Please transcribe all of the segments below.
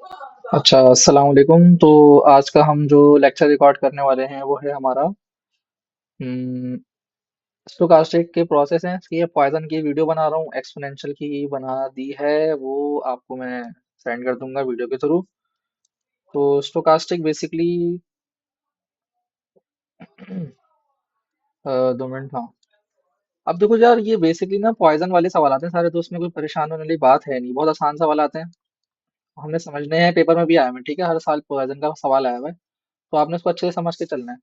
अच्छा, अस्सलाम वालेकुम। तो आज का हम जो लेक्चर रिकॉर्ड करने वाले हैं वो है हमारा स्टोकास्टिक के प्रोसेस हैं। ये पॉइजन की वीडियो बना रहा हूँ, एक्सपोनेंशियल की बना दी है, वो आपको मैं सेंड कर दूंगा वीडियो के थ्रू। तो स्टोकास्टिक बेसिकली 2 मिनट, हाँ। अब देखो यार, ये बेसिकली ना पॉइजन वाले सवाल आते हैं सारे, तो उसमें कोई परेशान होने वाली बात है नहीं, बहुत आसान सवाल आते हैं। हमने समझने हैं, पेपर में भी आया है, ठीक है, हर साल पॉइजन का सवाल आया हुआ है। तो आपने उसको अच्छे से समझ के चलना है।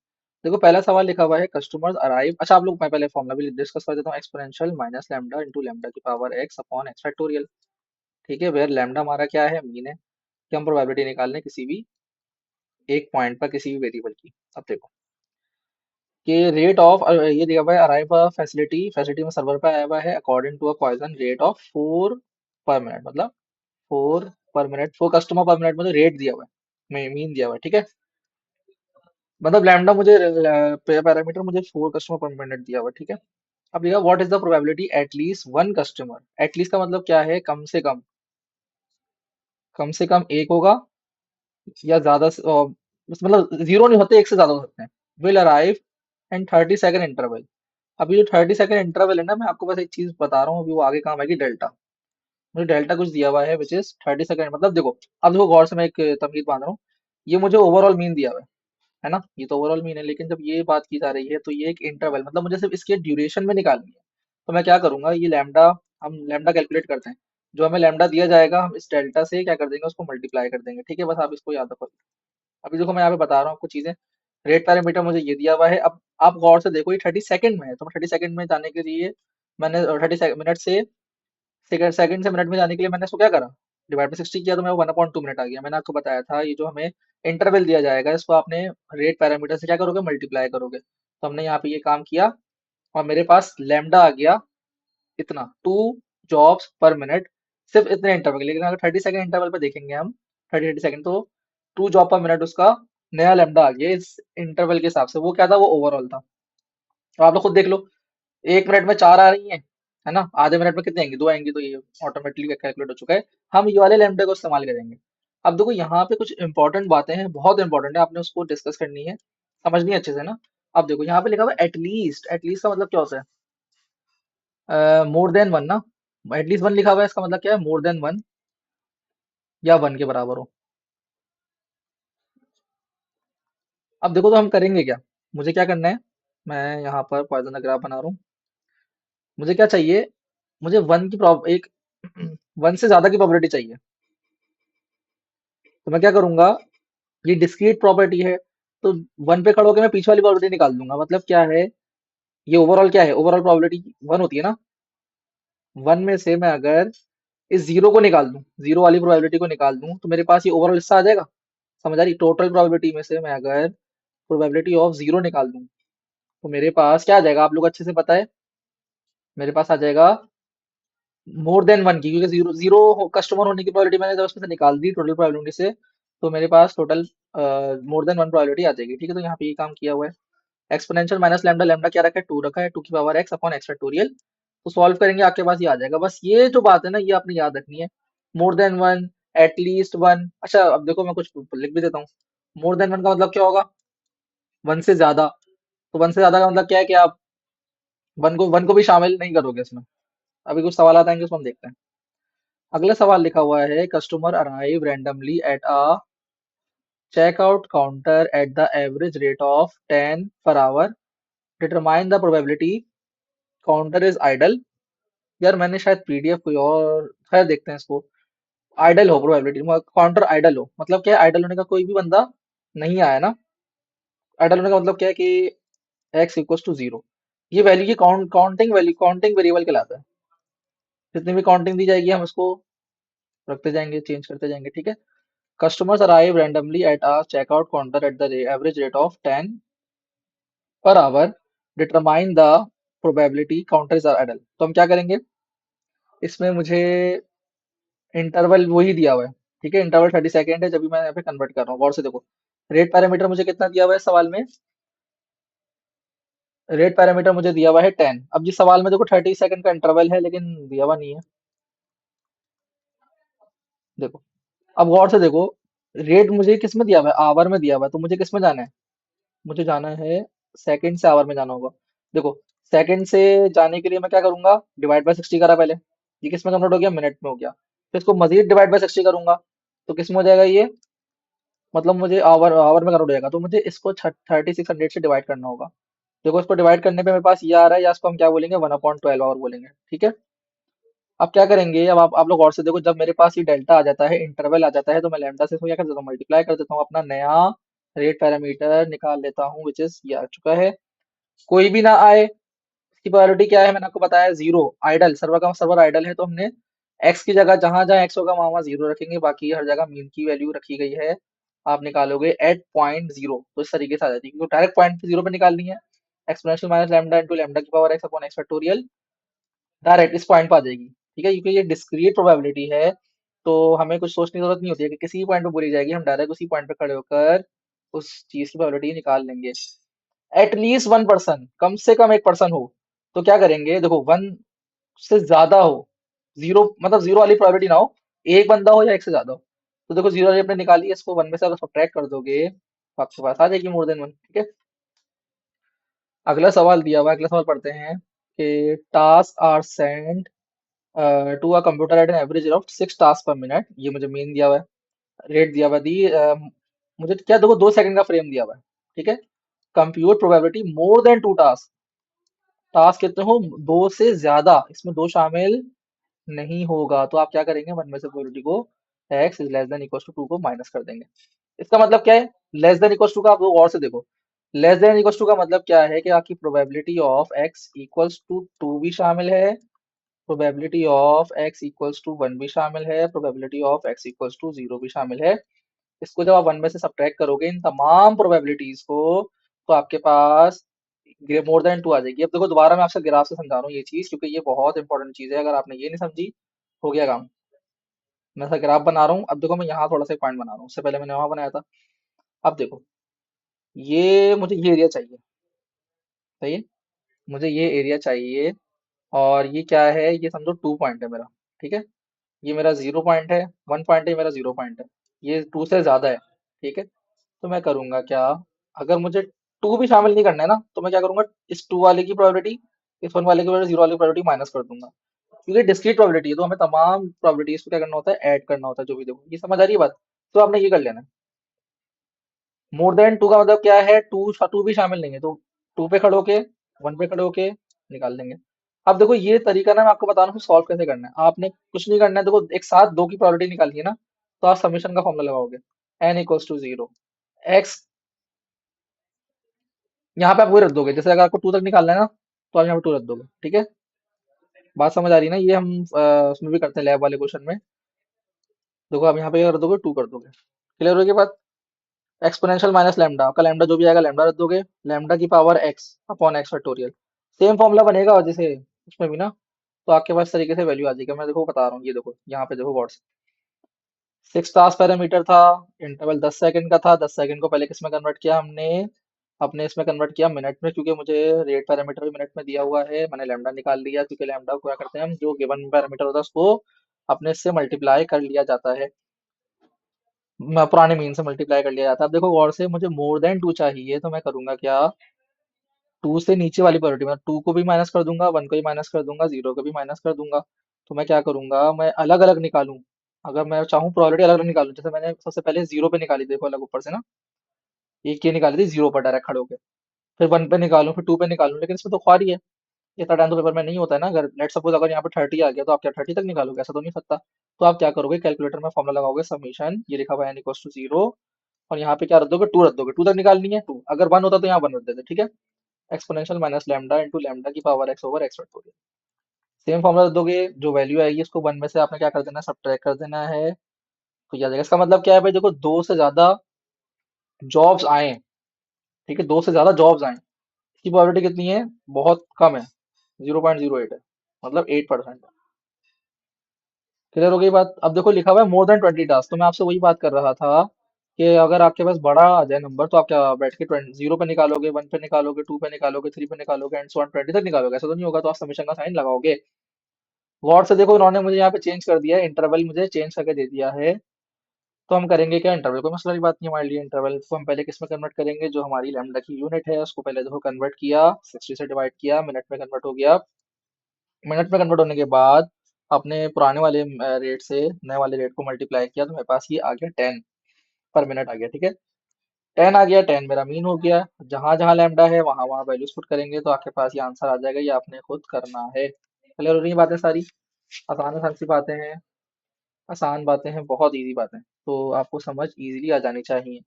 देखो, पहला सवाल लिखा हुआ है कस्टमर्स अराइव। अच्छा, आप लोग, मैं पहले फॉर्मूला भी डिस्कस कर देता हूँ। Exponential minus lambda into lambda की power x upon x factorial. ठीक है, वेयर लैम्डा हमारा क्या है, मीन है कि हम प्रोबेबिलिटी निकाल लें किसी भी एक पॉइंट पर किसी भी वेरिएबल की। अब देखो कि रेट ऑफ, ये दिया हुआ है अराइव फैसिलिटी, फैसिलिटी में सर्वर पे आया हुआ है according to a Poisson rate of 4 per minute, मतलब 4 पर मिनट, 4 कस्टमर पर मिनट में जो रेट दिया हुआ है, मीन दिया हुआ है, ठीक है। मतलब लैम्डा मुझे पैरामीटर मुझे 4 कस्टमर पर मिनट दिया हुआ है, ठीक है। अब देखा, what is the probability at least one customer. At least का मतलब क्या है, कम से कम, कम से कम एक होगा, या ज्यादा मतलब जीरो नहीं होते, एक से ज्यादा हो सकते हैं। Will arrive and 30 second interval. अभी जो 30 सेकेंड इंटरवल है ना, मैं आपको बस एक चीज बता रहा हूँ, अभी वो आगे काम आएगी, डेल्टा। मुझे डेल्टा कुछ दिया हुआ है विच इज 30 सेकेंड, मतलब देखो, अब देखो गौर से, मैं एक तमीज बांध रहा हूँ। ये मुझे ओवरऑल मीन दिया हुआ है ना, ये तो ओवरऑल मीन है, लेकिन जब ये बात की जा रही है तो ये एक इंटरवल, मतलब मुझे सिर्फ इसके ड्यूरेशन में निकालनी है। तो मैं क्या करूंगा, ये लैम्डा, हम लैम्डा कैलकुलेट करते हैं। जो हमें लैम्डा दिया जाएगा, हम इस डेल्टा से क्या कर देंगे, उसको मल्टीप्लाई कर देंगे, ठीक है। बस आप इसको याद रखो। अभी देखो, मैं यहाँ पे बता रहा हूँ आपको चीजें। रेट पैरामीटर मुझे ये दिया हुआ है। अब आप गौर से देखो, ये 30 सेकंड में है, तो 30 सेकंड में जाने के लिए मैंने 30 मिनट से, सेकंड सेकंड से मिनट में जाने के लिए मैंने इसको क्या करा, डिवाइड बाई 60 किया, तो मैं 1/2 मिनट आ गया। मैंने आपको बताया था, ये जो हमें इंटरवल दिया जाएगा, इसको आपने रेट पैरामीटर से क्या करोगे, मल्टीप्लाई करोगे। तो हमने यहाँ पे ये काम किया, और मेरे पास लैम्डा आ गया इतना, 2 जॉब्स पर मिनट, सिर्फ इतने इंटरवल के लिए। लेकिन अगर 30 सेकंड इंटरवल पे देखेंगे हम, 30 30 सेकंड, तो 2 जॉब पर मिनट उसका नया लैम्डा आ गया इस इंटरवल के हिसाब से। वो क्या था, वो ओवरऑल था। तो आप लोग खुद देख लो, 1 मिनट में 4 आ रही है ना, आधे मिनट में कितने आएंगे, 2 आएंगी, तो ये ऑटोमेटिकली कैलकुलेट हो चुका है। हम ये वाले लैम्डा को इस्तेमाल करेंगे। अब देखो, यहाँ पे कुछ इंपॉर्टेंट बातें हैं, बहुत इंपॉर्टेंट है, आपने उसको डिस्कस करनी है, समझनी है अच्छे से ना। अब देखो, यहाँ पे लिखा हुआ है एटलीस्ट। एटलीस्ट का मतलब क्या होता है, मोर देन वन ना। एटलीस्ट वन लिखा हुआ है, इसका मतलब क्या है, मोर देन वन, या वन के बराबर हो। अब देखो, तो हम करेंगे क्या, मुझे क्या करना है, मैं यहाँ पर पॉइजन का ग्राफ बना रहा हूँ। मुझे क्या चाहिए, मुझे वन की प्रॉब एक वन से ज्यादा की प्रोबेबिलिटी चाहिए। तो मैं क्या करूंगा, ये डिस्क्रीट प्रॉपर्टी है, तो वन पे खड़े होकर मैं पीछे वाली प्रोबेबिलिटी निकाल दूंगा। मतलब क्या है, ये ओवरऑल क्या है, ओवरऑल प्रोबेबिलिटी वन होती है ना। वन में से मैं अगर इस जीरो को निकाल दूं, जीरो वाली प्रोबेबिलिटी को निकाल दूं, तो मेरे पास ये ओवरऑल हिस्सा आ जाएगा। समझ आ रही, टोटल प्रोबेबिलिटी में से मैं अगर प्रोबेबिलिटी ऑफ जीरो निकाल दूं, तो मेरे पास क्या आ जाएगा, आप लोग अच्छे से पता है, मेरे पास आ जाएगा मोर देन वन की, क्योंकि जीरो जीरो कस्टमर होने की प्रोबेबिलिटी मैंने जब उसमें से निकाल दी टोटल प्रोबेबिलिटी से, तो मेरे पास total more than one probability आ जाएगी, ठीक है। तो यहाँ पे ये काम किया हुआ है। एक्सपोनेंशियल माइनस लैम्डा, लैम्डा क्या रखा है, 2 रखा है, 2 की power x upon x factorial. तो सॉल्व करेंगे, आपके पास ये आ जाएगा। बस ये जो बात है ना, ये आपने याद रखनी है। मोर देन वन, एटलीस्ट वन। अच्छा, अब देखो, मैं कुछ लिख भी देता हूँ। मोर देन वन का मतलब क्या होगा, वन से ज्यादा। तो वन से ज्यादा का मतलब क्या है कि आप वन को भी शामिल नहीं करोगे इसमें। अभी कुछ सवाल आएंगे, उसको हम देखते हैं। अगला सवाल लिखा हुआ है customer arrive randomly at a checkout counter at the average rate of 10 per hour, determine the probability counter is idle. यार, मैंने शायद पीडीएफ कोई और, खैर देखते हैं इसको। आइडल हो प्रोबेबिलिटी, काउंटर आइडल हो, मतलब क्या है, आइडल होने का कोई भी बंदा नहीं आया ना। आइडल होने का मतलब क्या है कि एक्स इक्वल टू जीरो, ये वैल्यू की काउंटिंग वैल्यू, काउंटिंग वेरिएबल कहलाता है। जितनी भी काउंटिंग दी जाएगी, हम उसको रखते जाएंगे, चेंज करते जाएंगे, ठीक है। Customers arrive randomly at a checkout counter at the average rate of 10 per hour, determine the probability counter is idle. तो हम क्या करेंगे, इसमें मुझे इंटरवल वही दिया हुआ है, ठीक है। इंटरवल 30 सेकेंड है, जब भी मैं यहाँ पे कन्वर्ट कर रहा हूँ, गौर से देखो। रेट पैरामीटर मुझे कितना दिया हुआ है सवाल में, रेट पैरामीटर मुझे दिया हुआ है 10। अब जिस सवाल में देखो 30 सेकेंड का इंटरवल है, लेकिन दिया हुआ नहीं है, देखो। अब गौर से देखो, रेट मुझे किस में दिया हुआ है, आवर में दिया हुआ है, तो मुझे किस में जाना है, मुझे जाना है सेकंड से आवर में जाना होगा। देखो, सेकंड से जाने के लिए मैं क्या करूंगा, डिवाइड बाय 60 करा पहले, ये किस में कन्वर्ट हो गया, मिनट में हो गया। फिर इसको मजीद डिवाइड बाय 60 करूंगा, तो किस में हो जाएगा ये, मतलब मुझे आवर आवर में कन्वर्ट हो जाएगा, तो मुझे इसको 3600 से डिवाइड करना होगा। देखो, इसको डिवाइड करने पे मेरे पास ये आ रहा है, या इसको हम क्या बोलेंगे, 1/12 आवर बोलेंगे, ठीक है। अब क्या करेंगे, अब आप लोग और से देखो, जब मेरे पास ये डेल्टा आ जाता है, इंटरवल आ जाता है, तो मैं लैम्डा से इसको क्या कर देता हूँ, मल्टीप्लाई कर देता हूँ, अपना नया रेट पैरामीटर निकाल लेता हूँ, विच इज ये आ चुका है। कोई भी ना आए, इसकी प्रोबेबिलिटी क्या है, मैंने आपको बताया, जीरो। आइडल सर्वर का, सर्वर आइडल है, तो हमने एक्स की जगह जहां जहां एक्स होगा वहां वहां जीरो रखेंगे, बाकी हर जगह मीन की वैल्यू रखी गई है। आप निकालोगे एट पॉइंट जीरो, तो इस तरीके से आ जाती है, क्योंकि डायरेक्ट पॉइंट पे जीरो पे निकालनी है। Exponential minus lambda into lambda की power x upon x factorial, direct इस पॉइंट पे आ जाएगी, ठीक है, क्योंकि ये डिस्क्रीट प्रोबेबिलिटी है। तो हमें कुछ सोचने की जरूरत नहीं होती है कि किसी पॉइंट पे बोली जाएगी, हम डायरेक्ट उसी पॉइंट पे खड़े होकर उस चीज की प्रोबेबिलिटी निकाल लेंगे। एटलीस्ट 1%, कम से कम 1% हो, तो क्या करेंगे, देखो, वन से ज्यादा हो, जीरो मतलब जीरो वाली प्रोबेबिलिटी ना हो, एक बंदा हो या एक से ज्यादा हो, तो देखो जीरो वाली आपने निकाली है, इसको वन में से अगर सब्ट्रैक्ट कर दोगे तो आपके पास आ जाएगी मोर देन वन, ठीक है। अगला सवाल दिया हुआ है, अगला सवाल पढ़ते हैं कि task are send to a computer at an average of 6 task per minute, ये मुझे मीन दिया हुआ है, रेट दिया हुआ है, मुझे क्या, देखो 2 सेकंड का फ्रेम दिया हुआ है, ठीक है। Compute probability more than 2 task, task कितने हो, दो से ज्यादा, इसमें दो शामिल नहीं होगा, तो आप क्या करेंगे, वन में से प्रोबेबिलिटी को X is less than equal to two को माइनस कर देंगे। इसका मतलब क्या है, लेस देन इक्वल टू का आप लोग और से देखो, लेस देन इक्वल टू का मतलब क्या है कि आपकी probability of X equals to two भी शामिल है, probability of X equals to one भी शामिल है, probability of X equals to zero भी शामिल है। इसको जब आप वन में से सब्ट्रैक्ट करोगे इन तमाम प्रोबेबिलिटीज को, तो आपके पास मोर देन टू आ जाएगी। अब देखो, दोबारा मैं आपसे ग्राफ से समझा रहा हूँ ये चीज, क्योंकि ये बहुत इंपॉर्टेंट चीज है, अगर आपने ये नहीं समझी, हो गया काम। मैं ऐसा ग्राफ बना रहा हूँ, अब देखो मैं यहाँ थोड़ा सा पॉइंट बना रहा हूँ, उससे पहले मैंने वहां बनाया था। अब देखो, ये मुझे ये एरिया चाहिए, सही है, मुझे ये एरिया चाहिए, और ये क्या है, ये समझो 2 पॉइंट है मेरा, ठीक है। ये मेरा 0 पॉइंट है, 1 पॉइंट है, मेरा 0 पॉइंट है, ये टू से ज्यादा है, ठीक है। तो मैं करूंगा क्या, अगर मुझे टू भी शामिल नहीं करना है ना, तो मैं क्या करूंगा, इस टू वाले की प्रोबेबिलिटी, इस वन वाले की प्रोबेबिलिटी, जीरो वाली प्रोबेबिलिटी माइनस कर दूंगा, क्योंकि डिस्क्रीट प्रोबेबिलिटी है, तो हमें तमाम प्रोबेबिलिटीज को क्या करना होता है, ऐड करना होता है, जो भी देखो, ये समझ आ रही है बात। तो आपने ये कर लेना है, मोर देन टू का मतलब क्या है, टू टू भी शामिल नहीं है, तो टू पे खड़े होके, वन पे खड़े होके निकाल देंगे। अब देखो, ये तरीका ना मैं आपको बता रहा हूँ सॉल्व कैसे करना है, आपने कुछ नहीं करना है, देखो एक साथ दो की प्रोबेबिलिटी निकालनी है ना, तो आप समीशन का फॉर्मूला लगाओगे, N equals to zero, X, यहाँ पे आप वही रख दोगे, जैसे अगर आपको टू तक निकालना है ना, तो आप यहाँ पे टू रख दोगे, ठीक है। बात समझ आ रही है ना, ये हम उसमें भी करते हैं लैब वाले क्वेश्चन में। देखो आप यहाँ पे क्या कर दोगे, टू कर दोगे, क्लियर होगी बात। एक्सपोनेंशियल माइनस लैम्डा, आपका लैम्डा जो भी आएगा लैम्डा रख दोगे, लैम्डा की power x upon x factorial, same formula बनेगा और जैसे उसमें भी ना, तो आपके पास इस तरीके से वैल्यू आ जाएगी। मैं देखो बता रहा हूँ, ये देखो यहाँ पे देखो व्हाट्स, 6 टास्क पैरामीटर था, इंटरवल 10 सेकंड का था, 10 सेकंड को पहले किस में कन्वर्ट किया हमने, अपने इसमें कन्वर्ट किया मिनट में, क्योंकि मुझे रेट पैरामीटर भी मिनट में दिया हुआ है, मैंने लैम्डा निकाल लिया, क्योंकि लैम्डा को क्या करते हैं हम, जो गिवन पैरामीटर होता है उसको अपने से मल्टीप्लाई कर लिया जाता है, पुराने मीन से मल्टीप्लाई कर लिया जाता है। अब देखो गौर से, मुझे मोर देन टू चाहिए, तो मैं करूंगा क्या, टू से नीचे वाली प्रोबेबिलिटी, मैं टू को भी माइनस कर दूंगा, वन को भी माइनस कर दूंगा, जीरो को भी माइनस कर दूंगा। तो मैं क्या करूंगा, मैं अलग अलग निकालूं, अगर मैं चाहूँ प्रोबेबिलिटी अलग अलग निकालूं, जैसे मैंने सबसे पहले जीरो पे निकाली, देखो अलग ऊपर से ना, एक ये निकाली थी जीरो पर डायरेक्ट खड़े होके, फिर वन पे निकालूं, फिर टू पे निकालूं, लेकिन इसमें तो ख्वारी है, इतना टाइम तो पेपर में नहीं होता है ना। अगर लेट सपोज अगर यहाँ पे 30 आ गया, तो आप क्या 30 तक निकालोगे, ऐसा तो नहीं सकता। तो आप क्या करोगे, कैलकुलेटर में फॉर्मुला लगाओगे, समीशन, ये लिखा हुआ है n इक्वल्स टू जीरो, और यहाँ पे क्या रख दोगे, टू रख दोगे, टू तक निकालनी है टू, अगर वन होता तो यहाँ वन रख देते, ठीक है। Exponential minus lambda into lambda की power x over x factorial, same formula दोगे, जो वैल्यू आएगी इसको वन में से आपने क्या कर देना है, सब्ट्रैक्ट कर देना है, तो ये आ जाएगा। इसका मतलब क्या है भाई, देखो दो से ज्यादा जॉब्स आए, ठीक है, दो से ज्यादा जॉब्स आए, इसकी प्रोबेबिलिटी कितनी है, बहुत कम है, 0.08 है, मतलब 8%। क्लियर हो गई बात। अब देखो लिखा हुआ है मोर देन 20 टास्क, तो मैं आपसे वही बात कर रहा था कि अगर आपके पास बड़ा आ जाए नंबर, तो आप क्या बैठ के 0 पे निकालोगे, वन पे निकालोगे, टू पे निकालोगे, थ्री पे निकालोगे, एंड सो ऑन 20 तक निकालोगे, ऐसा तो नहीं होगा, तो आप समीशन का साइन लगाओगे। गौर से देखो, उन्होंने मुझे यहाँ पे चेंज कर दिया है, इंटरवल मुझे चेंज करके दे दिया है, तो हम करेंगे क्या, इंटरवल को मसला की बात नहीं, हमारे लिए इंटरवल को हम पहले किस में कन्वर्ट करेंगे, जो हमारी लैम्डा की यूनिट है उसको पहले देखो कन्वर्ट किया, 60 से डिवाइड किया, मिनट में कन्वर्ट हो गया। मिनट में कन्वर्ट होने के बाद अपने पुराने वाले रेट से नए वाले रेट को मल्टीप्लाई किया, तो मेरे पास ये आ गया 10 पर मिनट आ गया, ठीक है। 10 आ गया, 10 मेरा मीन हो गया। जहां जहां लैम्डा है वहां वहां वैल्यूज पुट करेंगे तो आपके पास ये आंसर आ जाएगा, ये आपने खुद करना है। क्लियर हो रही है बातें सारी? आसान आसान सी बातें हैं, आसान बातें हैं, बहुत इजी बातें, तो आपको समझ इजीली आ जानी चाहिए।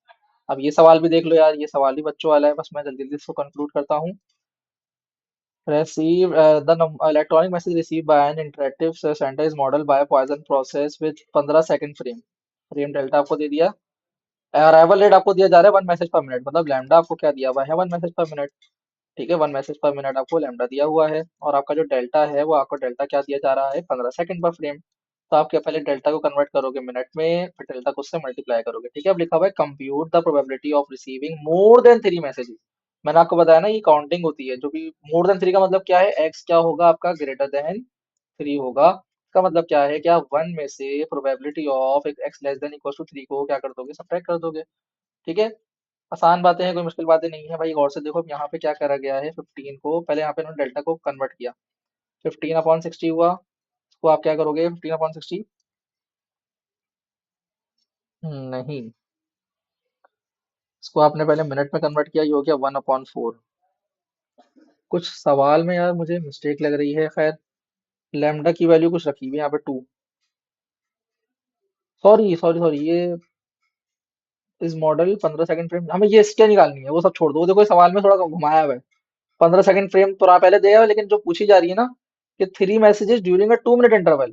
अब ये सवाल भी देख लो यार, ये सवाल भी बच्चों वाला है, बस मैं जल्दी जल्दी इसको कंक्लूड करता हूँ। receive electronic message received by an interactive sender is modeled by a Poisson process with 15 second frame delta आपको दे दिया। अराइवल रेट आपको दिया जा रहा है 1 मैसेज पर मिनट, मतलब लैम्डा आपको क्या दिया हुआ है, 1 मैसेज पर मिनट। ठीक है, 1 मैसेज पर मिनट आपको लैम्डा दिया हुआ है, और आपका जो डेल्टा है वो आपको डेल्टा क्या दिया जा रहा है, 15 सेकंड पर फ्रेम। तो आप क्या पहले डेल्टा को कन्वर्ट करोगे मिनट में, फिर डेल्टा को उससे मल्टीप्लाई करोगे, ठीक है। अब लिखा हुआ है compute the probability of receiving more than 3 messages. मैंने आपको बताया ना ये काउंटिंग होती है, जो भी मोर देन 3 का मतलब क्या है, एक्स क्या होगा आपका, ग्रेटर देन 3 होगा। इसका मतलब क्या है, क्या 1 में से probability of X less than equal to 3 को क्या कर दोगे, सब्ट्रैक्ट कर दोगे, ठीक है। आसान बातें हैं, कोई मुश्किल बातें नहीं है भाई। और से देखो अब यहाँ पे क्या करा गया है, 15 को पहले यहाँ पे इन्होंने डेल्टा को कन्वर्ट किया, 15/60 हुआ। इसको आप क्या करोगे, 15/60, नहीं, इसको आपने पहले मिनट में कन्वर्ट किया, ये हो गया 1/4। कुछ सवाल में यार मुझे मिस्टेक लग रही है, खैर। लैम्डा की वैल्यू कुछ रखी हुई है यहाँ पे 2, सॉरी सॉरी सॉरी, ये इस मॉडल 15 सेकंड फ्रेम, हमें ये क्या निकालनी है वो सब छोड़ दो, वो देखो इस सवाल में थोड़ा घुमाया हुआ है। 15 सेकंड फ्रेम तो पहले दिया है, लेकिन जो पूछी जा रही है ना कि 3 messages during a 2 minute interval,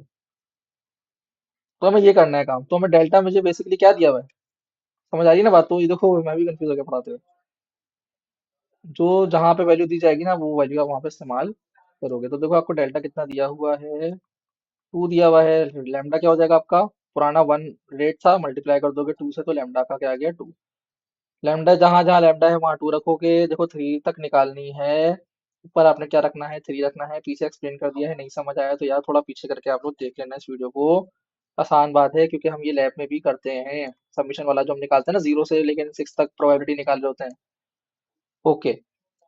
तो हमें ये करना है काम, तो हमें डेल्टा मुझे बेसिकली क्या दिया हुआ है, समझ आ रही है ना बात? तो ये देखो मैं भी कंफ्यूज हो गया पढ़ाते हुए। जो जहाँ पे वैल्यू दी जाएगी ना वो वैल्यू आप वहाँ पे इस्तेमाल करोगे, तो देखो आपको डेल्टा कितना दिया हुआ है, 2 दिया हुआ है। लैम्डा क्या हो जाएगा आपका, पुराना 1 रेट था, मल्टीप्लाई कर दोगे 2 से, तो लैम्डा का क्या आ गया, 2। लैम्डा जहाँ जहाँ लैम्डा है वहाँ 2 रखोगे, देखो 3 तक निकालनी है। ऊपर आपने क्या रखना है, 3 रखना है। पीछे एक्सप्लेन कर दिया है, नहीं समझ आया तो यार थोड़ा पीछे करके आप लोग देख लेना इस वीडियो को। आसान बात है, क्योंकि हम ये लैब में भी करते हैं, सबमिशन वाला जो हम निकालते हैं ना 0 से लेकिन 6 तक प्रोबेबिलिटी निकाल रहे होते हैं। ओके,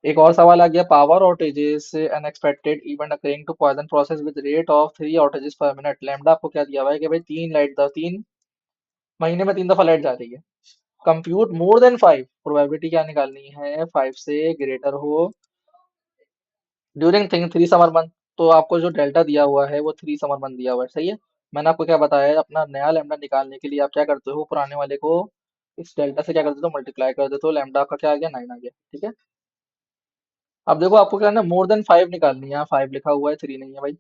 एक और सवाल आ गया, power outages unexpected event occurring to Poisson process with rate of 3 outages per minute. Lambda आपको क्या दिया हुआ है कि भाई 3 महीने में 3 दफा लाइट जा रही है। कंप्यूट मोर देन 5, प्रोबेबिलिटी क्या निकालनी है, 5 से ग्रेटर हो ड्यूरिंग 3 समर मंथ। तो आपको जो डेल्टा दिया हुआ है वो 3 समर मंथ दिया हुआ है, सही है। मैंने आपको क्या बताया है, अपना नया लैम्डा निकालने के लिए आप क्या करते हो, पुराने वाले को इस डेल्टा से क्या कर देते हो, मल्टीप्लाई कर देते हो, लैम्डा आपका क्या आ गया, 9 आ गया, ठीक है। अब देखो आपको क्या करना है, मोर देन 5 निकालनी है, यहाँ 5 लिखा हुआ है, 3 नहीं है भाई।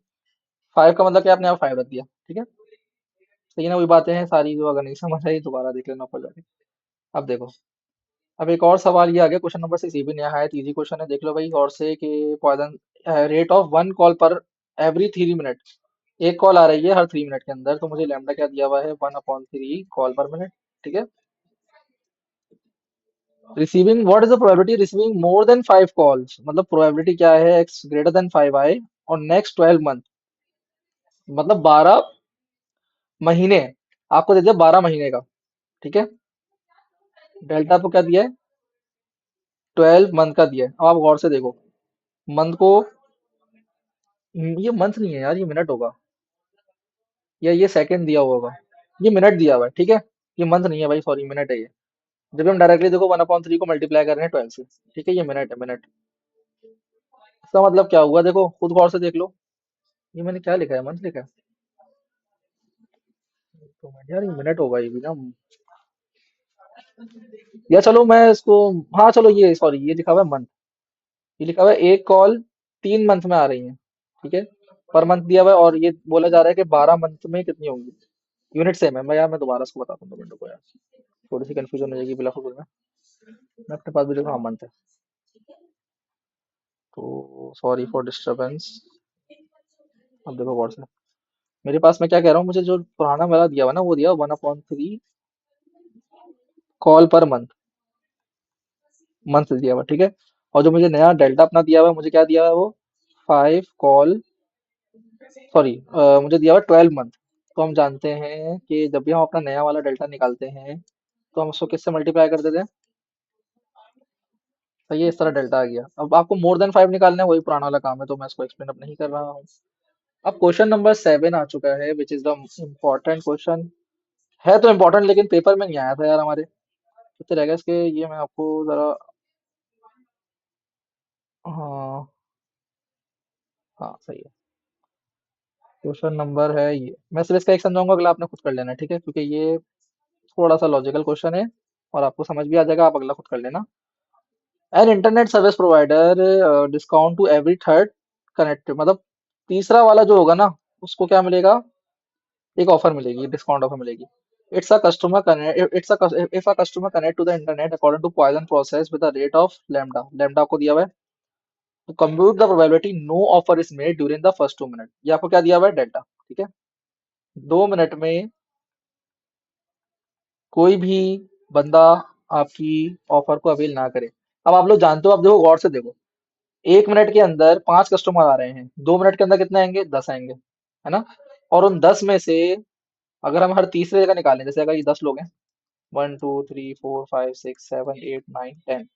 5 का मतलब क्या, आपने यहाँ 5 रख दिया, ठीक है। सही है ना, वही बातें हैं सारी, जो अगर नहीं समझ आई दोबारा देख लेना ऊपर जाके। अब देखो, अब एक और सवाल ये आ गया, क्वेश्चन नंबर 6, ये भी निहायत इजी क्वेश्चन है, देख लो भाई और से कि पॉइजन रेट ऑफ 1 कॉल पर एवरी 3 मिनट, एक कॉल आ रही है हर 3 मिनट के अंदर, तो मुझे लैम्डा क्या दिया हुआ है, 1/3 कॉल पर मिनट, ठीक है। Receiving, what is the probability receiving more than 5 calls, मतलब प्रोबेबिलिटी क्या है, एक्स ग्रेटर देन 5 आए और नेक्स्ट 12 मंथ, मतलब 12 महीने, आपको दे दिया 12 महीने का, ठीक है। डेल्टा आपको क्या दिया है, 12 मंथ का दिया है। अब आप गौर से देखो, मंथ को, ये मंथ नहीं है यार, ये मिनट होगा, या ये सेकंड दिया हुआ होगा, ये मिनट दिया हुआ है, ठीक है। ये मंथ नहीं है भाई, सॉरी, मिनट है ये। जब हम डायरेक्टली देखो 1/3 को मल्टीप्लाई कर रहे हैं 12 से, ठीक है, ये मिनट है, मिनट। इसका मतलब क्या हुआ, देखो खुद गौर से देख लो, ये मैंने क्या लिखा है, मंथ लिखा है, तो यार ये मिनट होगा ये भी ना, या चलो मैं इसको, हाँ चलो ये सॉरी, ये लिखा हुआ है मंथ, ये लिखा हुआ है एक कॉल 3 मंथ में आ रही है, ठीक है। पर मंथ दिया हुआ है, और ये बोला जा रहा है कि 12 मंथ में कितनी होंगी। यूनिट सेम है, मैं दोबारा इसको बताता हूँ 2 मिनट को यार, थोड़ी सी कंफ्यूजन हो जाएगी बिला फुल में। मैं अपने पास भी देखो, हाँ मंथ है, तो सॉरी फॉर डिस्टरबेंस। अब देखो गौर से, मेरे पास मैं क्या कह रहा हूँ, मुझे जो पुराना वाला दिया हुआ ना वो दिया 1/3 कॉल पर मंथ, मंथ दिया हुआ, ठीक है। और जो मुझे नया डेल्टा अपना दिया हुआ है, मुझे क्या दिया हुआ है वो 5 कॉल, सॉरी, मुझे दिया हुआ 12 मंथ, तो हम जानते हैं कि जब भी हम अपना नया वाला डेल्टा निकालते हैं तो हम उसको किससे मल्टीप्लाई कर देते हैं। तो ये इस तरह डेल्टा आ गया। अब आपको मोर देन 5 निकालना है, वही पुराना वाला काम है, तो मैं इसको एक्सप्लेन अब नहीं कर रहा हूँ। अब क्वेश्चन नंबर 7 आ चुका है, which is the important question. है तो इम्पोर्टेंट लेकिन पेपर में नहीं आया था यार हमारे, कितने रह गए इसके, ये मैं आपको जरा, हाँ, हाँ सही है। क्वेश्चन नंबर है ये, मैं सिर्फ इसका एक समझाऊंगा, अगला आपने खुद कर लेना है, ठीक है, क्योंकि ये थोड़ा सा लॉजिकल क्वेश्चन है और आपको समझ भी आ जाएगा, आप अगला खुद कर लेना। An internet service provider discount to every third connect, मतलब तीसरा वाला जो होगा ना, उसको क्या मिलेगा, एक ऑफर मिलेगी, डिस्काउंट ऑफर मिलेगी। It's a customer connect it's a if a customer connect to the internet according to Poisson process with the rate of lambda, lambda आपको दिया हुआ है, तो compute the probability no offer is made during the first 2 minute, ये आपको क्या दिया हुआ है, डेल्टा, ठीक है। 2 मिनट में कोई भी बंदा आपकी ऑफर को अवेल ना करे। अब आप लोग जानते हो, आप देखो गौर से देखो, 1 मिनट के अंदर 5 कस्टमर आ रहे हैं, 2 मिनट के अंदर कितने आएंगे, 10 आएंगे, है ना। और उन 10 में से अगर हम हर तीसरे जगह निकालें, जैसे अगर ये 10 लोग हैं, 1 2 3 4 5 6 7 8 9 10,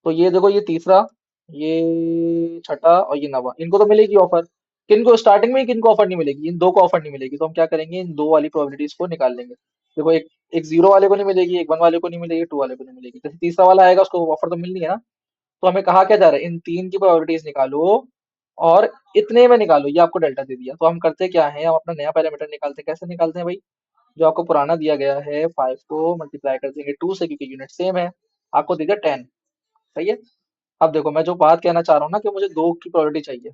तो ये देखो, ये तीसरा, ये छठा और ये नवा, इनको तो मिलेगी ऑफर। किनको स्टार्टिंग में, किनको ऑफर नहीं मिलेगी, इन दो को ऑफर नहीं मिलेगी, तो हम क्या करेंगे, इन दो वाली प्रोबेबिलिटीज को निकाल लेंगे। देखो, एक एक जीरो वाले को नहीं मिलेगी, एक वन वाले को नहीं मिलेगी, टू वाले को नहीं मिलेगी, जैसे तीसरा वाला आएगा उसको ऑफर तो मिलनी है ना। तो हमें कहा क्या जा रहा है, इन तीन की प्रोबेबिलिटीज निकालो और इतने में निकालो, ये आपको डेल्टा दे दिया। तो हम करते क्या है, हम अपना नया पैरामीटर निकालते हैं, कैसे निकालते हैं भाई, जो आपको पुराना दिया गया है 5 को मल्टीप्लाई कर देंगे 2 से, क्योंकि यूनिट सेम है, आपको दे दिया 10, सही है। अब देखो, मैं जो बात कहना चाह रहा हूँ ना, कि मुझे दो की प्रोबेबिलिटी चाहिए,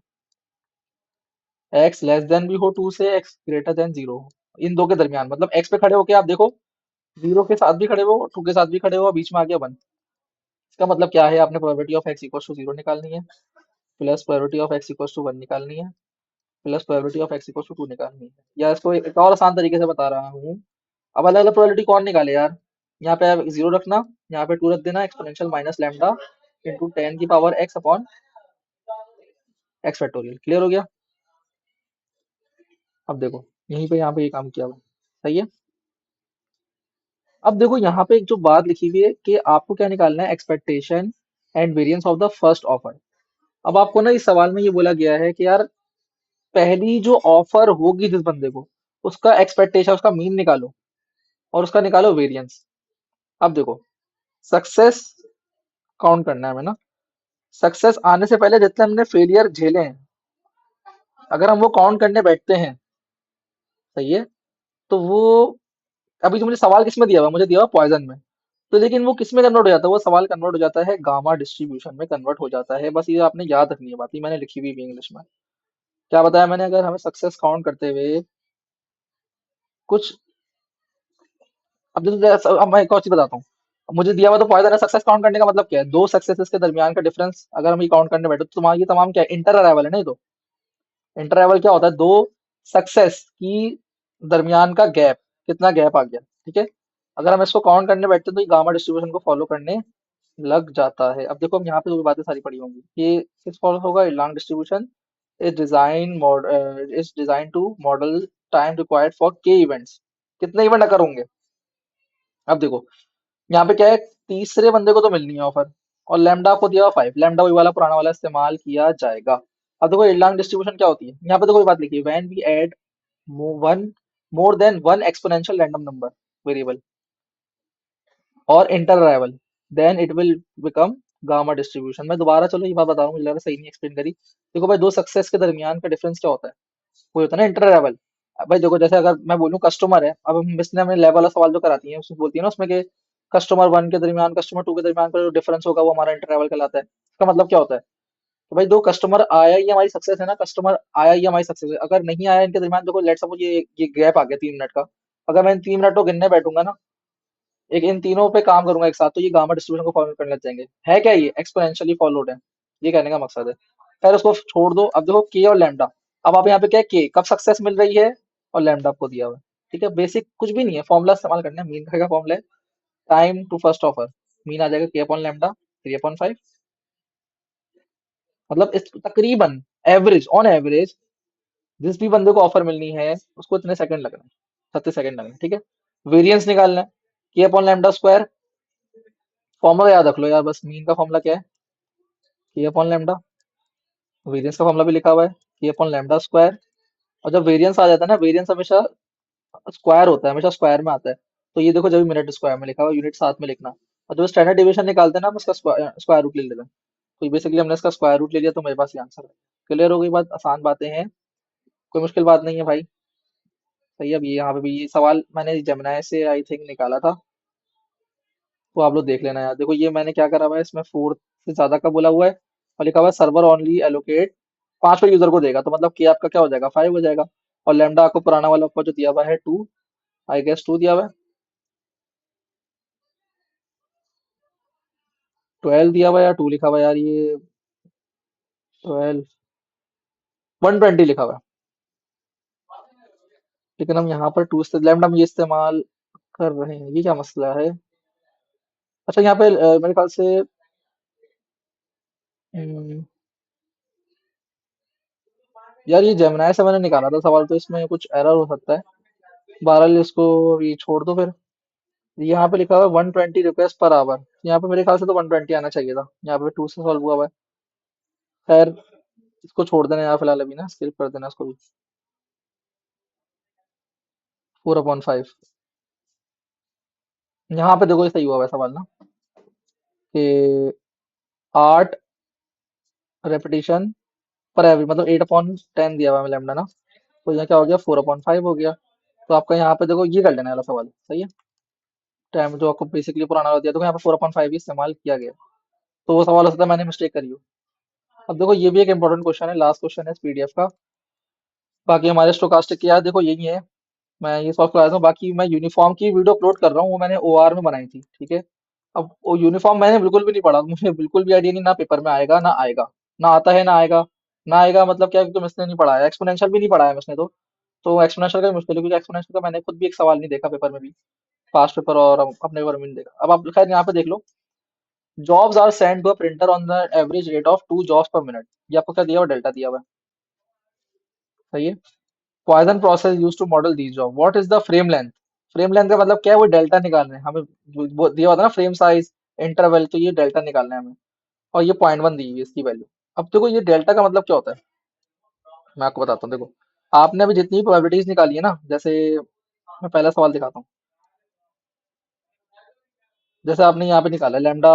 एक्स लेस देन भी हो 2 से, एक्स ग्रेटर देन 0 हो, इन दो के दरमियान, मतलब एक्स पे खड़े होके आप देखो, 0 के साथ भी खड़े हो, 2 के साथ भी खड़े हो, बीच में आ गया 1, इसका मतलब क्या है, आपने probability of X equal to 0 निकालनी है, plus probability of X equal to 1 निकालनी है, plus probability of X equal to 2 निकालनी है। या इसको एक और आसान तरीके से बता रहा हूँ, अब अलग अलग प्रोबेबिलिटी कौन निकाले यार, यहाँ पे आप 0 रखना, यहाँ पे 2 रख देना, एक्सपोनेंशियल माइनस लैम्डा इंटू 10 की power x upon x factorial, clear हो गया। अब देखो, यहीं पे यहाँ पे ये काम किया हुआ है, सही है। अब देखो यहाँ पे एक जो बात लिखी हुई है कि आपको क्या निकालना है, expectation and variance of the first offer. अब आपको ना इस सवाल में ये बोला गया है कि यार, पहली जो ऑफर होगी जिस बंदे को, उसका एक्सपेक्टेशन, उसका मीन निकालो और उसका निकालो वेरिएंस। अब देखो, सक्सेस काउंट करना है हमें ना, सक्सेस आने से पहले जितने हमने फेलियर झेले हैं, अगर हम वो काउंट करने बैठते हैं, सही है, तो वो, अभी जो मुझे सवाल किस में दिया हुआ, मुझे दिया हुआ पॉइजन में, तो लेकिन वो किस में कन्वर्ट हो जाता है, वो सवाल कन्वर्ट हो जाता है गामा डिस्ट्रीब्यूशन में कन्वर्ट हो जाता है। बस ये आपने याद रखनी है बात, ये मैंने लिखी हुई भी इंग्लिश में। क्या बताया मैंने, अगर हमें सक्सेस काउंट करते हुए कुछ, अब मैं एक और चीज बताता हूँ। अब मुझे दिया हुआ तो पॉइजन है, सक्सेस काउंट करने का मतलब क्या है, दो सक्सेसेस के दरमियान का डिफरेंस अगर हम ये काउंट करने बैठे, तो तुम्हारा ये तमाम क्या है, इंटर अराइवल है, नहीं तो इंटर अराइवल क्या होता है, दो सक्सेस की दरमियान का गैप, कितना गैप आ गया, ठीक है। अगर हम इसको काउंट करने बैठते हैं तो ये गामा डिस्ट्रीब्यूशन को फॉलो करने लग जाता है। अब देखो, हम यहाँ पे जो बातें सारी पढ़ी होंगी, ये किस फॉलो होगा, long distribution is design to model time required for K events, कितने इवेंट अगर होंगे। अब देखो, यहाँ पे क्या है, तीसरे बंदे को तो मिलनी है ऑफर, और लैम्डा आपको दिया 5, लैम्डा वही वाला पुराना वाला इस्तेमाल किया जाएगा। अब देखो, लॉन्ग डिस्ट्रीब्यूशन क्या होती है, यहाँ पे देखो ये बात लिखी है, when we add one more than one exponential random number variable और inter arrival, then it will become gamma distribution. मैं दोबारा चलो ये बात बता रहा हूँ, मुझे लग रहा है सही नहीं एक्सप्लेन करी। देखो भाई, दो सक्सेस के दरमियान का डिफरेंस क्या होता है, वो होता है ना इंटर अराइवल। भाई देखो, जैसे अगर मैं बोलूँ कस्टमर है, अब हम इसने हमें लेवल वाला सवाल जो कराती है, उसमें बोलती है ना, उसमें कि कस्टमर 1 के दरमियान, कस्टमर 2 के दरमियान का जो डिफरेंस होगा वो हमारा इंटर अराइवल कहलाता है। इसका मतलब क्या होता है, तो भाई दो कस्टमर आया, ये हमारी सक्सेस है ना, कस्टमर आया, ये हमारी सक्सेस है। अगर नहीं आया इनके दरमियान, देखो लेट सपोज ये गैप आ गया 3 मिनट का, अगर मैं इन 3 मिनट को गिनने बैठूंगा ना, एक इन तीनों पे काम करूंगा एक साथ, तो ये गामा डिस्ट्रीब्यूशन को फॉलो करने लग जाएंगे। है क्या, ये एक्सपोनेंशियली फॉलोड है, ये कहने का मकसद है। खैर उसको छोड़ दो, अब देखो के और लैम्डा। अब आप यहाँ पे क्या है, के कब सक्सेस मिल रही है, और लैम्डा आपको दिया हुआ है, ठीक है। बेसिक कुछ भी नहीं है, फॉर्मूला इस्तेमाल करना है, मीन का फॉर्मूला है, time to first offer, mean आ जाएगा के अपॉन लैम्डा 3/5, मतलब इस तकरीबन एवरेज ऑन एवरेज जिस भी बंदे को ऑफर मिलनी है उसको इतने सेकंड लगने हैं, 36 सेकंड लगने हैं, ठीक है। वेरिएंस निकालना है, के अपॉन लैम्डा स्क्वायर। फॉर्मूला याद रख लो यार, बस मीन का फॉर्मूला क्या है, के अपॉन लैम्डा। वेरिएंस का फॉर्मूला भी लिखा हुआ है, के अपॉन लैम्डा स्क्वायर। और जब वेरिएंस आ जाता है ना, वेरिएंस हमेशा स्क्वायर होता है, हमेशा स्क्वायर में आता है। तो ये देखो, जब मिनट स्क्वायर में लिखा हुआ, यूनिट साथ में लिखना। और जब स्टैंडर्ड डिवीजन निकालते हैं ना, हम इसका स्क्वायर रूट ले लेते हैं। तो बेसिकली हमने इसका स्क्वायर रूट ले लिया, तो मेरे पास ये आंसर है। क्लियर हो गई बात, आसान बातें हैं, कोई मुश्किल बात नहीं है भाई। सही है। अब ये यहाँ पे भी ये सवाल मैंने जेमिनाई से आई थिंक निकाला था, तो आप लोग देख लेना यार। देखो ये मैंने क्या करा हुआ है, इसमें 4 से ज्यादा का बोला हुआ है, और लिखा हुआ है सर्वर ओनली एलोकेट 5 यूजर को देगा, तो मतलब कि आपका क्या हो जाएगा, 5 हो जाएगा। और लेमडा आपको पुराना वाला आपको जो दिया हुआ है 2, आई गेस 2 दिया हुआ है। 12 दिया हुआ है या 2 लिखा हुआ है यार, ये 12, 120 लिखा हुआ है। लेकिन हम यहाँ पर 2 से लैम्डा में ये इस्तेमाल कर रहे हैं, ये क्या मसला है। अच्छा यहाँ पे मेरे ख्याल से हम्म, यार ये जेमिनाई से मैंने निकाला था सवाल, तो इसमें कुछ एरर हो सकता है। बहरहाल इसको अभी छोड़ दो फिर। यहाँ पे लिखा हुआ है 120 रिक्वेस्ट पर आवर, यहाँ पे मेरे ख्याल से तो 120 आना चाहिए था, यहाँ पे 2 से सॉल्व हुआ हुआ है। खैर, इसको छोड़ देना यार फिलहाल, अभी ना स्किप कर देना इसको भी। 4/5। यहाँ पे देखो ये सही हुआ है सवाल ना, कि 8 रेपिटेशन पर एवरी, मतलब 8/10 दिया हुआ है लैम्डा ना। तो यहाँ क्या हो गया, 4/5 हो गया। तो आपका यहाँ पे देखो ये कर लेना वाला सवाल सही है। टाइम जो आपको बेसिकली पुराना वाला दिया, तो यहाँ पे 4/5 ही इस्तेमाल किया गया। तो वो सवाल हो सकता है मैंने मिस्टेक करी हो। अब देखो ये भी एक इंपॉर्टेंट क्वेश्चन है, लास्ट क्वेश्चन है इस पीडीएफ का। बाकी हमारे स्टोकास्टिक की यार देखो यही है, मैं ये सॉल्व करा देता हूँ। बाकी मैं यूनिफॉर्म की वीडियो अपलोड कर रहा हूँ, वो मैंने ओआर में बनाई थी, ठीक है। अब वो यूनिफॉर्म मैंने बिल्कुल भी नहीं पढ़ा, मुझे बिल्कुल भी आइडिया नहीं, ना पेपर में आएगा ना आएगा, ना आता है ना आएगा। ना आएगा मतलब क्या, क्योंकि इसने नहीं पढ़ाया, एक्सपोनेंशियल भी नहीं पढ़ाया इसने तो एक्सपोनेंशियल का भी मुश्किल है, क्योंकि एक्सपोनेंशियल का मैंने खुद भी एक सवाल नहीं देखा पेपर में भी, पास्ट पेपर और अपने पेपर में नहीं देखा। अब आप खैर यहाँ पे देख लो, jobs are send to a printer on the average rate of 2 jobs per minute. ये आपको क्या दिया हुआ, डेल्टा दिया हुआ है, सही है। Poisson process use to model these job, what is the frame length. Frame length का मतलब क्या है, वो डेल्टा निकालना है हमें। वो दिया होता है ना फ्रेम साइज, इंटरवल, तो ये डेल्टा निकालना है हमें। और ये 0.1 दी हुई है इसकी वैल्यू। अब देखो ये डेल्टा का मतलब क्या होता है, मैं आपको बताता हूँ। देखो आपने अभी जितनी प्रोबेबिलिटीज निकाली है ना, जैसे मैं पहला सवाल दिखाता हूँ। जैसे आपने यहाँ पे निकाला लैम्डा,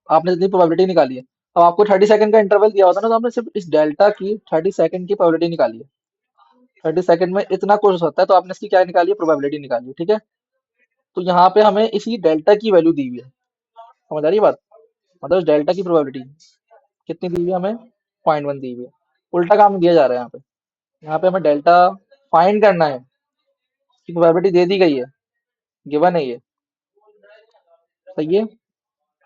आपने जितनी प्रोबेबिलिटी निकाली है, अब आपको 30 सेकंड का इंटरवल दिया होता है ना, तो आपने सिर्फ इस डेल्टा की 30 सेकंड की प्रोबेबिलिटी निकाली है। 30 सेकंड में इतना कुछ होता है, तो आपने इसकी क्या निकाली है, प्रोबेबिलिटी निकाली है, ठीक है। तो यहाँ पे हमें इसी डेल्टा की वैल्यू दी हुई है, समझ आ रही है बात। मतलब इस डेल्टा की प्रोबेबिलिटी कितनी दी हुई है हमें, 0.1 दी हुई है। उल्टा काम दिया जा रहा है यहाँ पे। यहाँ पे हमें डेल्टा फाइंड करना है, कि प्रोबेबिलिटी दे दी गई है, गिवन है ये, सही है।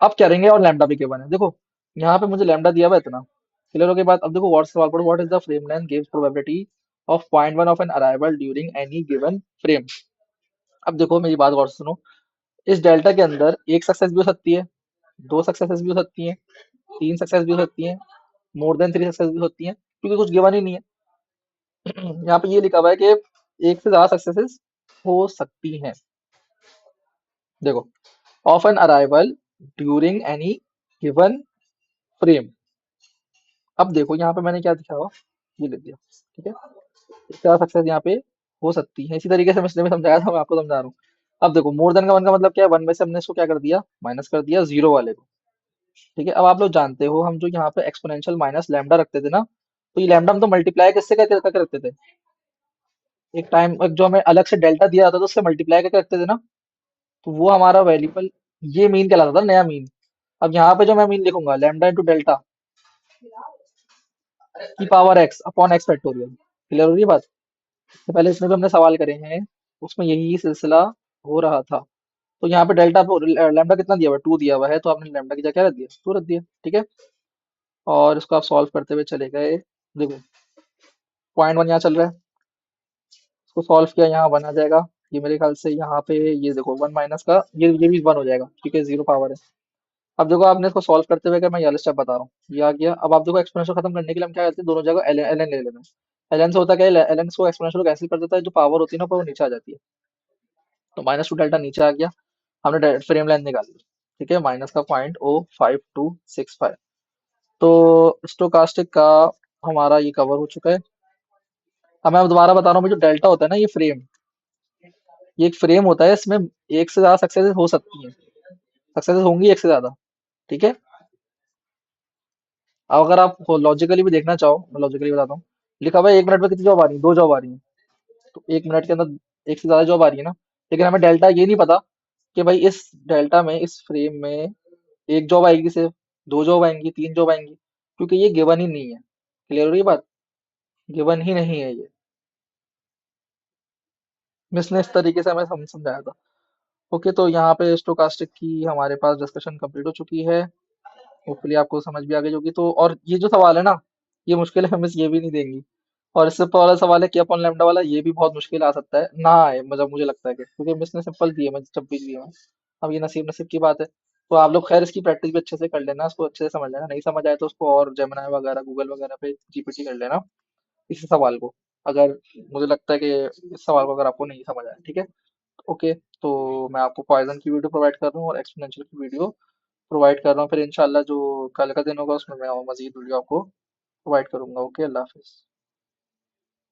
अब करेंगे और लैम्डा भी गिवन है, देखो यहाँ पे मुझे लैम्डा दिया हुआ है इतना। क्लियर हो गई बात। अब देखो व्हाट सवाल पढ़ो, what is the frame length gives probability of 0.1 of an arrival during any given frame. अब देखो मेरी बात गौर से सुनो, इस डेल्टा के अंदर एक सक्सेस भी हो सकती है, 2 सक्सेसेस भी हो सकती हैं, 3 सक्सेस भी हो सकती हैं, मोर देन 3 सक्सेस भी होती हैं, क्योंकि कुछ गिवन ही नहीं है। यहाँ पे ये लिखा हुआ है कि एक से ज्यादा सक्सेसेस हो सकती हैं। देखो, of an arrival during any given frame. अब देखो यहाँ पे मैंने क्या दिखा हुआ, ये लिख दिया, ठीक है। इसका सक्सेस यहाँ पे हो सकती है, इसी तरीके से मैं इसलिए भी समझाया था, मैं आपको समझा रहा हूँ। अब देखो मोर देन का वन का मतलब क्या है, वन में से हमने इसको क्या कर दिया, माइनस कर दिया जीरो वाले को, ठीक है। अब आप लोग जानते हो, हम जो यहाँ पे एक्सपोनेंशियल माइनस लैम्डा रखते थे ना, तो ये लैम्डा हम तो मल्टीप्लाई किससे करके रखते थे, एक टाइम एक जो हमें अलग से डेल्टा दिया जाता था उससे मल्टीप्लाई करके रखते थे ना, तो वो हमारा वेरिएबल ये मीन कहलाता था, नया मीन। अब यहाँ पे जो मैं मीन लिखूंगा, लैम्डा इंटू डेल्टा की power x upon x factorial. Clear हो रही है बात। तो पहले इसमें भी हमने सवाल करे हैं, उसमें यही सिलसिला हो रहा था। तो यहाँ पे डेल्टा लैम्डा कितना दिया हुआ है, 2 दिया हुआ है, तो आपने लैम्डा की जगह क्या रख दिया, 2 रख दिया, ठीक है। और इसको आप सॉल्व करते हुए चले गए। देखो 0.1 यहाँ चल रहा है, इसको सॉल्व किया, यहाँ 1 आ जाएगा। ये मेरे ख्याल से यहाँ पे ये देखो 1 माइनस का ये भी 1 हो जाएगा, क्योंकि जीरो पावर है। अब देखो आपने इसको सॉल्व करते हुए, क्या मैं ये स्टेप बता रहा हूँ, ये आ गया। अब आप देखो एक्सपोनेंशियल खत्म करने के लिए हम क्या करते हैं, दोनों जगह एल एन ले लेते हैं। ln से होता क्या है, ln को एक्सपोनेंशियल कैंसिल कर देता है, जो पावर होती है ना वो नीचे आ जाती है। तो -2 डेल्टा नीचे आ गया। हमने फ्रेम लेंथ निकाल ली। ठीक है, माइनस का 0.05265। तो स्टोकास्टिक का हमारा ये कवर हो चुका है। अब मैं दोबारा बता रहा हूँ, जो डेल्टा होता है ना, ये एक फ्रेम होता है, इसमें एक से ज्यादा सक्सेस हो सकती हैं, सक्सेस होंगी एक से ज्यादा। ठीक है। अब अगर आप लॉजिकली भी देखना चाहो, मैं लॉजिकली बताता हूँ। लिखा हुआ है 1 मिनट में कितनी जॉब आ रही है, 2 जॉब आ रही है। तो 1 मिनट के अंदर एक से ज्यादा जॉब आ रही है ना। लेकिन हमें डेल्टा ये नहीं पता कि भाई इस डेल्टा में, इस फ्रेम में एक जॉब आएगी सिर्फ, 2 जॉब आएंगी, 3 जॉब आएंगी, क्योंकि ये गिवन ही नहीं है। क्लियर हो रही है बात? गिवन ही नहीं है ये। मिस ने इस तरीके से हमें समझाया था। ओके, तो यहाँ पे स्टोकास्टिक की हमारे पास डिस्कशन कंप्लीट हो चुकी है। होपफुली आपको समझ भी आ गई होगी। तो और ये जो सवाल है ना, ये मुश्किल है, मिस ये भी नहीं देंगी। और इससे ऊपर वाला सवाल है कि अपॉन लैम्डा वाला, ये भी बहुत मुश्किल आ सकता है ना आए, मतलब मुझे लगता है कि क्योंकि मिस ने सिंपल दी है, मैं जब भी दी है। अब ये नसीब नसीब की बात है। तो आप लोग खैर इसकी प्रैक्टिस भी अच्छे से कर लेना, इसको अच्छे से समझ लेना, नहीं समझ आए तो उसको और जेमिनाई वगैरह, गूगल वगैरह पे जीपीटी कर लेना इस सवाल को। अगर मुझे लगता है कि इस सवाल को अगर आपको नहीं समझ आया, ठीक है। ओके, तो मैं आपको पॉइजन की वीडियो प्रोवाइड कर रहा हूँ और एक्सपोनेंशियल की वीडियो प्रोवाइड कर रहा हूँ। फिर इंशाल्लाह जो कल का दिन होगा उसमें मैं और मजीद वीडियो आपको प्रोवाइड करूंगा। ओके, अल्लाह हाफिज।